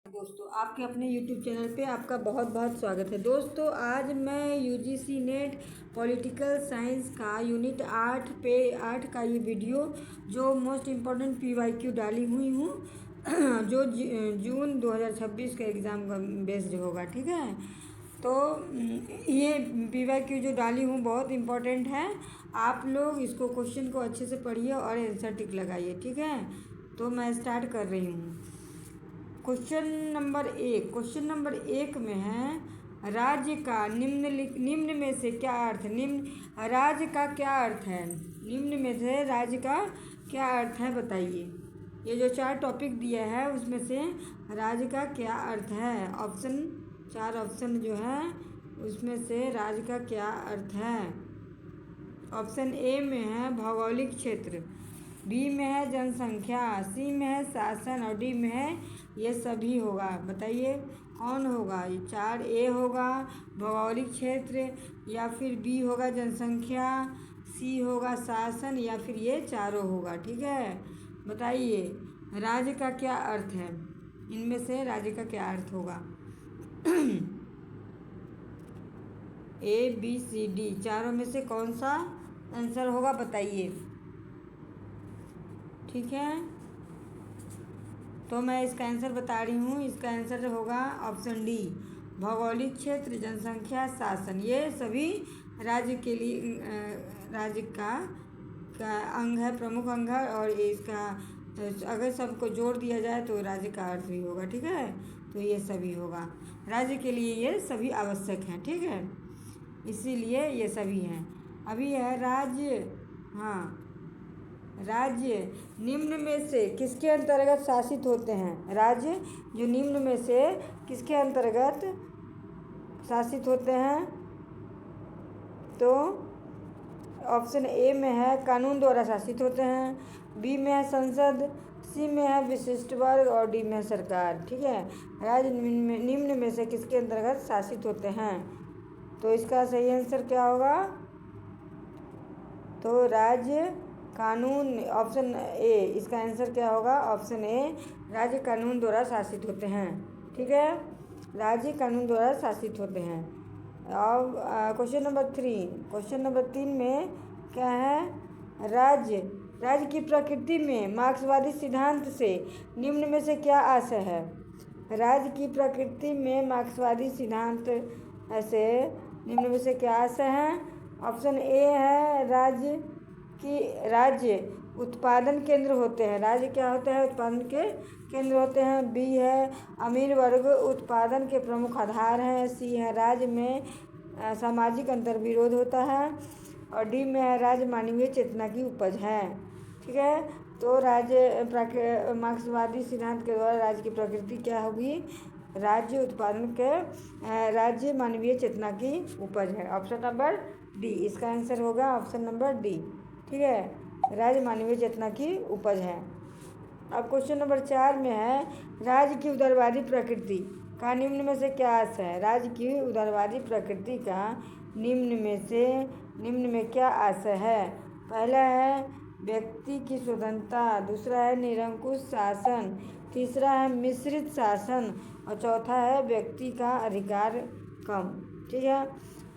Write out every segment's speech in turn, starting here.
दोस्तों, आपके अपने YouTube चैनल पे आपका बहुत बहुत स्वागत है। दोस्तों, आज मैं UGC नेट पॉलिटिकल साइंस का यूनिट 8 का ये वीडियो जो मोस्ट इम्पॉर्टेंट PYQ डाली हुई हूँ जो जून 2026 का एग्ज़ाम का बेस्ड होगा। ठीक है, तो ये PYQ जो डाली हूँ बहुत इम्पॉर्टेंट है। आप लोग इसको क्वेश्चन को अच्छे से पढ़िए और आंसर टिक लगाइए। ठीक है, तो मैं स्टार्ट कर रही हूँ। क्वेश्चन नंबर एक में है, राज्य का निम्न में से क्या अर्थ है? राज्य का क्या अर्थ है? निम्न में से राज्य का क्या अर्थ है, बताइए। ये जो 4 टॉपिक दिया है उसमें से राज्य का क्या अर्थ है? 4 ऑप्शन जो है उसमें से राज्य का क्या अर्थ है? ऑप्शन ए में है भौगोलिक क्षेत्र, बी में है जनसंख्या, सी में है शासन और डी में है ये सभी होगा। बताइए कौन होगा? ये 4 ए होगा भौगोलिक क्षेत्र, या फिर बी होगा जनसंख्या, सी होगा शासन, या फिर ये चारों होगा। ठीक है, बताइए राज्य का क्या अर्थ है? इनमें से राज्य का क्या अर्थ होगा? ABCD चारों में से कौन सा आंसर होगा, बताइए। ठीक है, तो मैं इसका आंसर बता रही हूँ। इसका आंसर होगा ऑप्शन डी, भौगोलिक क्षेत्र, जनसंख्या, शासन। ये सभी राज्य के लिए राज्य का अंग है, प्रमुख अंग है, और इसका अगर सबको जोड़ दिया जाए तो राज्य का अर्थ भी होगा। ठीक है, तो ये सभी होगा, राज्य के लिए ये सभी आवश्यक हैं। ठीक है, इसीलिए ये सभी हैं। अभी है राज्य। हाँ, राज्य निम्न में से किसके अंतर्गत शासित होते हैं? राज्य जो निम्न में से किसके अंतर्गत शासित होते हैं? तो ऑप्शन ए में है कानून द्वारा शासित होते हैं, बी में है संसद, सी में है विशिष्ट वर्ग और डी में है सरकार। ठीक है, राज्य निम्न में से किसके अंतर्गत शासित होते हैं? तो इसका सही आंसर क्या होगा? तो राज्य कानून, ऑप्शन ए, इसका आंसर क्या होगा? ऑप्शन ए, राज्य कानून द्वारा शासित होते हैं। ठीक है, राज्य कानून द्वारा शासित होते हैं। अब क्वेश्चन नंबर 3 में क्या है? राज्य की प्रकृति में मार्क्सवादी सिद्धांत से निम्न में से क्या आशय है? राज्य की प्रकृति में मार्क्सवादी सिद्धांत से निम्न में से क्या आशय है? ऑप्शन ए है राज्य उत्पादन केंद्र होते हैं। राज्य क्या होते हैं? उत्पादन के केंद्र होते हैं। बी है अमीर वर्ग उत्पादन के प्रमुख आधार हैं। सी है राज्य में सामाजिक अंतर्विरोध होता है, और डी में है राज्य मानवीय चेतना की उपज है। ठीक है, तो मार्क्सवादी सिद्धांत के द्वारा राज्य की प्रकृति क्या होगी? राज्य उत्पादन के राज्य मानवीय चेतना की उपज है। ऑप्शन नंबर डी, इसका आंसर होगा ऑप्शन नंबर डी। ठीक है, राज्य मानवीय चेतना की उपज है। अब क्वेश्चन नंबर 4 में है, राज्य की उदारवादी प्रकृति का निम्न में से क्या आशय है? राज्य की उदारवादी प्रकृति का निम्न में क्या आशय है? पहला है व्यक्ति की स्वतंत्रता, दूसरा है निरंकुश शासन, तीसरा है मिश्रित शासन, और चौथा है व्यक्ति का अधिकार कम। ठीक है,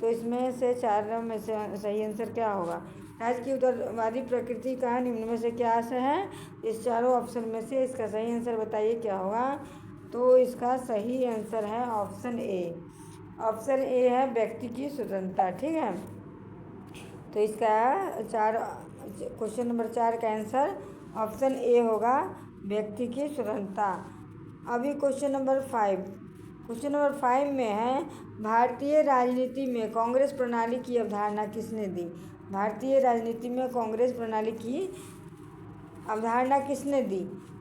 तो इसमें से 4 में से सही आंसर क्या होगा? राज्य की उदारवादी प्रकृति का निम्न में से क्या आशय है? इस चारों ऑप्शन में से इसका सही आंसर बताइए क्या होगा? तो इसका सही आंसर है ऑप्शन ए। ऑप्शन ए है व्यक्ति की स्वतंत्रता। ठीक है, तो इसका क्वेश्चन नंबर 4 का आंसर ऑप्शन ए होगा, व्यक्ति की स्वतंत्रता। अभी क्वेश्चन नंबर 5 में है, भारतीय राजनीति में कांग्रेस प्रणाली की अवधारणा किसने दी? भारतीय राजनीति में कांग्रेस प्रणाली की अवधारणा किसने दी?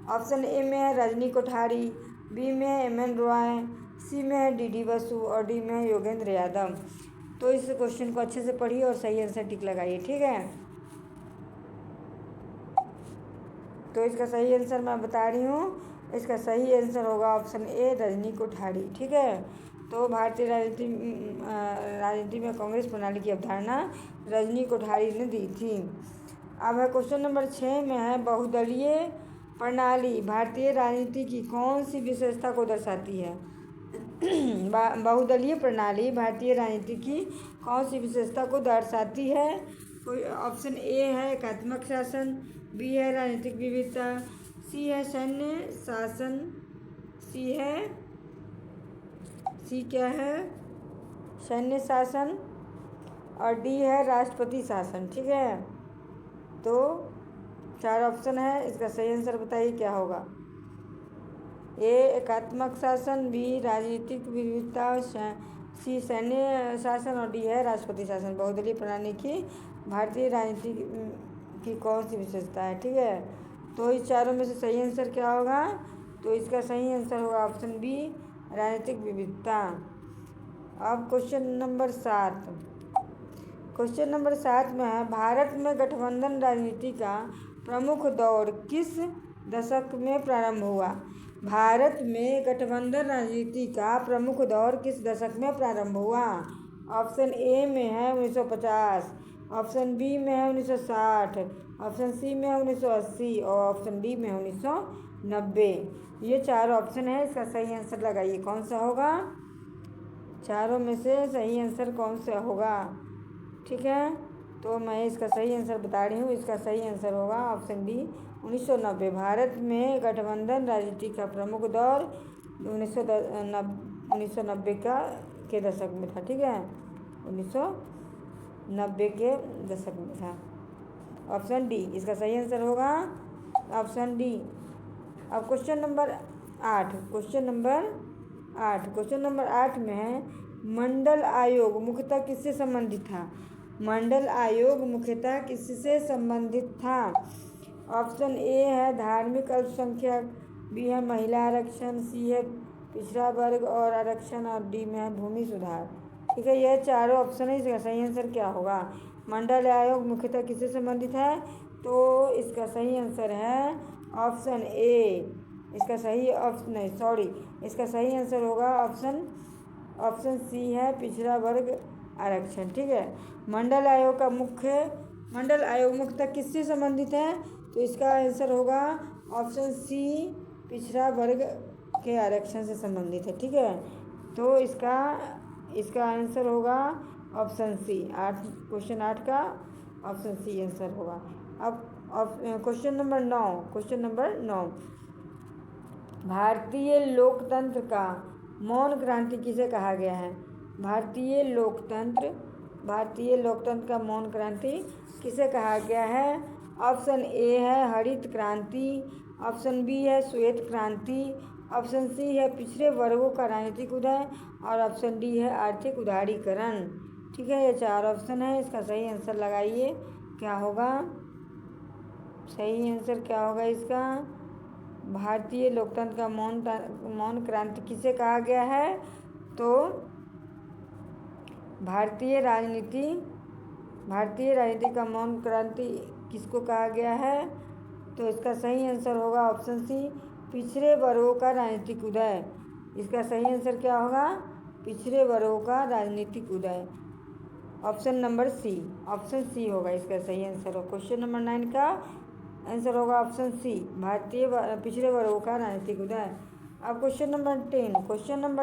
ऑप्शन ए में है रजनी कोठारी, बी में है MN रॉय, सी में है DD बसु और डी में है योगेंद्र यादव। तो इस क्वेश्चन को अच्छे से पढ़िए और सही आंसर टिक लगाइए। ठीक है, तो इसका सही आंसर मैं बता रही हूँ। इसका सही आंसर होगा ऑप्शन ए, रजनी कोठारी। ठीक है, तो भारतीय राजनीति में कांग्रेस प्रणाली की अवधारणा रजनी कोठारी ने दी थी। अब है क्वेश्चन नंबर 6 में है, प्रणाली भारतीय राजनीति की कौन सी विशेषता को दर्शाती है? बहुदलीय प्रणाली भारतीय राजनीति की कौन सी विशेषता को दर्शाती है? कोई ऑप्शन ए है एकात्मक शासन, बी है राजनीतिक विविधता, सी है सैन्य शासन, सी क्या है सैन्य शासन, और डी है राष्ट्रपति शासन। ठीक है, तो 4 ऑप्शन है, इसका सही आंसर बताइए क्या होगा? ए एकात्मक शासन, बी राजनीतिक विविधता, सी सैन्य शासन, और डी है राष्ट्रपति शासन। बहुदलीय प्रणाली की भारतीय राजनीति की कौन सी विशेषता है? ठीक है, तो इस चारों में से सही आंसर क्या होगा? तो इसका सही आंसर होगा ऑप्शन बी राजनीतिक विविधता। अब क्वेश्चन नंबर 7। क्वेश्चन नंबर 7 में है भारत में गठबंधन राजनीति का प्रमुख दौर किस दशक में प्रारंभ हुआ? भारत में गठबंधन राजनीति का प्रमुख दौर किस दशक में प्रारंभ हुआ? ऑप्शन ए में है 1950, ऑप्शन बी में है 1960, ऑप्शन सी में है 1980 और ऑप्शन डी में है 1990। ये 4 ऑप्शन है, इसका सही आंसर लगाइए कौन सा होगा? चारों में से सही आंसर कौन सा होगा? ठीक है, तो मैं इसका सही आंसर बता रही हूँ। इसका सही आंसर होगा ऑप्शन डी 1990। भारत में गठबंधन राजनीति का प्रमुख दौर 1990 के दशक में था। ठीक है, 1990 के दशक में था। ऑप्शन डी इसका सही आंसर होगा, ऑप्शन डी। अब क्वेश्चन नंबर 8। क्वेश्चन नंबर 8 में है मंडल आयोग मुख्यतः किससे संबंधित था? मंडल आयोग मुख्यतः किससे संबंधित था? ऑप्शन ए है धार्मिक अल्पसंख्यक, बी है महिला आरक्षण, सी है पिछड़ा वर्ग और आरक्षण, और डी में है भूमि सुधार। ठीक है, यह चारों ऑप्शन है, इसका सही आंसर क्या होगा? मंडल आयोग मुख्यतः किससे संबंधित है? तो इसका सही आंसर है ऑप्शन ए। इसका सही आंसर होगा ऑप्शन सी है पिछड़ा वर्ग आरक्षण। ठीक है, मंडल आयोग मुख्यतः किससे संबंधित है? तो इसका आंसर होगा ऑप्शन सी पिछड़ा वर्ग के आरक्षण से संबंधित है। ठीक है, तो इसका आंसर होगा ऑप्शन सी। क्वेश्चन 8 का ऑप्शन सी आंसर होगा। अब क्वेश्चन नंबर 9। भारतीय लोकतंत्र का मौन क्रांति किसे कहा गया है? भारतीय लोकतंत्र का मौन क्रांति किसे कहा गया है? ऑप्शन ए है हरित क्रांति, ऑप्शन बी है श्वेत क्रांति, ऑप्शन सी है पिछड़े वर्गों का राजनीतिक उदय, और ऑप्शन डी है आर्थिक उदारीकरण। ठीक है, ये 4 ऑप्शन है, इसका सही आंसर लगाइए क्या होगा? सही आंसर क्या होगा इसका? भारतीय लोकतंत्र का मौन क्रांति किसे कहा गया है? तो भारतीय राजनीति का मौन क्रांति किसको कहा गया है? तो इसका सही आंसर होगा ऑप्शन सी पिछड़े वर्गों का राजनीतिक उदय। इसका सही आंसर क्या होगा? पिछड़े वर्गों का राजनीतिक उदय। Option number C, option C होगा इसका सही आंसर। क्वेश्चन नंबर 9 का आंसर होगा ऑप्शन सी भारतीय पिछड़े वर्गों का राजनीतिक उदय। अब क्वेश्चन नंबर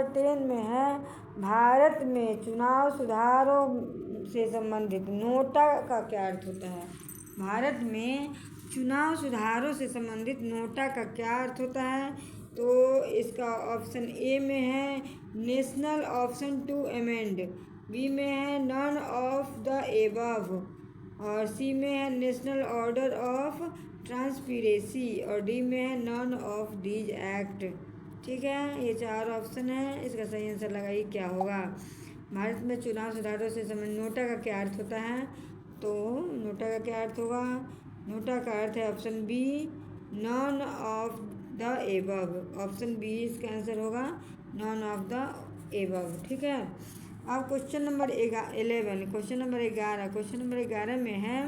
10 में है भारत में चुनाव सुधारों से संबंधित नोटा का क्या अर्थ होता है? भारत में चुनाव सुधारों से संबंधित नोटा का क्या अर्थ होता है? तो इसका ऑप्शन ए में है national option to amend, B में है नन ऑफ द एबव, और सी में है नेशनल ऑर्डर ऑफ ट्रांसपेरेंसी, और डी में है नन ऑफ दीज एक्ट। ठीक है, ये 4 ऑप्शन है, इसका सही आंसर लगाइए क्या होगा? भारत में चुनाव सुधारों से संबंधित नोटा का क्या अर्थ होता है? तो नोटा का क्या अर्थ होगा? नोटा का अर्थ है option B none of the above. Option B इसका आंसर होगा नन ऑफ द एबव। ठीक है, अब क्वेश्चन नंबर 11। क्वेश्चन नंबर 11 में है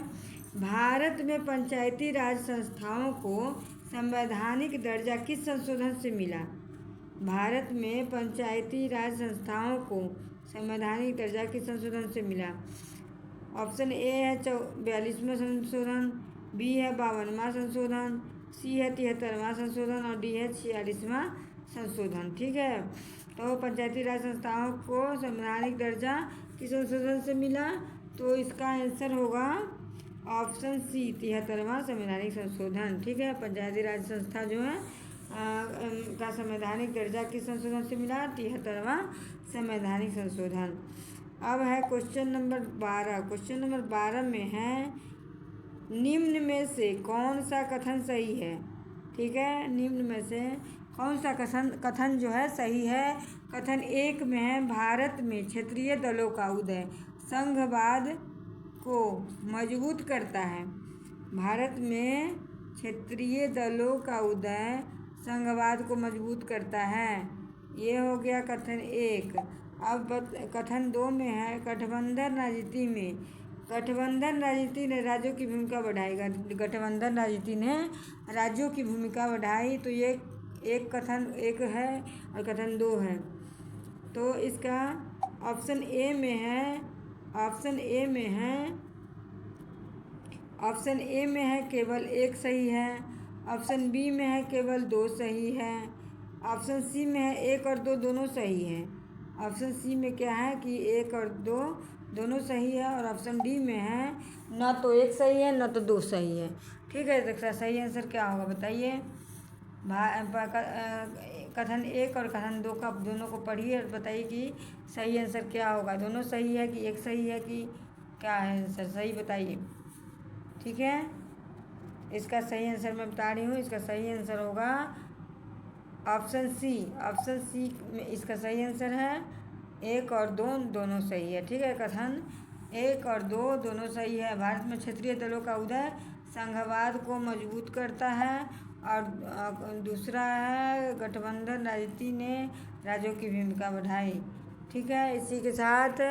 भारत में पंचायती राज संस्थाओं को संवैधानिक दर्जा किस संशोधन से मिला? भारत में पंचायती राज संस्थाओं को संवैधानिक दर्जा किस संशोधन से मिला? ऑप्शन ए है 42वां संशोधन, बी है 52वां संशोधन, सी है 73वां संशोधन और डी है 46वां संशोधन। ठीक है, तो पंचायती राज संस्थाओं को संवैधानिक दर्जा किस संशोधन से मिला? तो इसका आंसर होगा ऑप्शन सी 73वां संवैधानिक संशोधन। ठीक है, पंचायती राज संस्था जो है का संवैधानिक दर्जा किस संशोधन से मिला? 73वां संवैधानिक संशोधन। अब है क्वेश्चन नंबर 12। क्वेश्चन नंबर 12 में है निम्न में से कौन सा कथन सही है? ठीक है, निम्न में से कौन सा कथन जो है सही है? कथन 1 में है भारत में क्षेत्रीय दलों का उदय संघवाद को मजबूत करता है। भारत में क्षेत्रीय दलों का उदय संघवाद को मजबूत करता है। ये हो गया कथन 1। अब कथन 2 में है गठबंधन राजनीति ने राज्यों की भूमिका बढ़ाएगा। गठबंधन राजनीति ने राज्यों की भूमिका बढ़ाई, तो ये एक कथन 1 है और कथन 2 है। तो इसका ऑप्शन ए में है केवल 1 सही है। ऑप्शन बी में है केवल 2 सही है। ऑप्शन सी में है 1 और 2 दोनों सही है। ऑप्शन सी में क्या है कि 1 और 2 दोनों सही है। और ऑप्शन डी में है न तो 1 सही है न तो 2 सही है। ठीक है, तो सही आंसर क्या होगा बताइए? कथन 1 और कथन 2 का दोनों को पढ़िए और बताइए कि सही आंसर क्या होगा। दोनों सही है कि 1 सही है कि क्या है आंसर? सही बताइए। ठीक है, इसका सही आंसर मैं बता रही हूँ। इसका सही आंसर होगा ऑप्शन सी। ऑप्शन सी में इसका सही आंसर है 1 और 2 दोनों सही है। ठीक है, कथन 1 और 2 दोनों सही है। भारत में क्षेत्रीय दलों का उदय संघवाद को मजबूत करता है। और दूसरा है गठबंधन राजनीति ने राज्यों की भूमिका बढ़ाई। ठीक है, इसी के साथ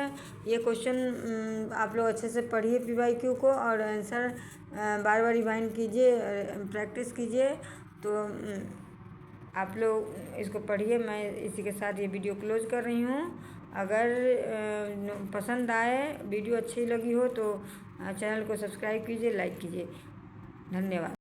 ये क्वेश्चन आप लोग अच्छे से पढ़िए PYQ को और आंसर बार बार रिवाइंड कीजिए, प्रैक्टिस कीजिए। तो आप लोग इसको पढ़िए। मैं इसी के साथ ये वीडियो क्लोज कर रही हूँ। अगर पसंद आए, वीडियो अच्छी लगी हो तो चैनल को सब्सक्राइब कीजिए, लाइक कीजिए। धन्यवाद।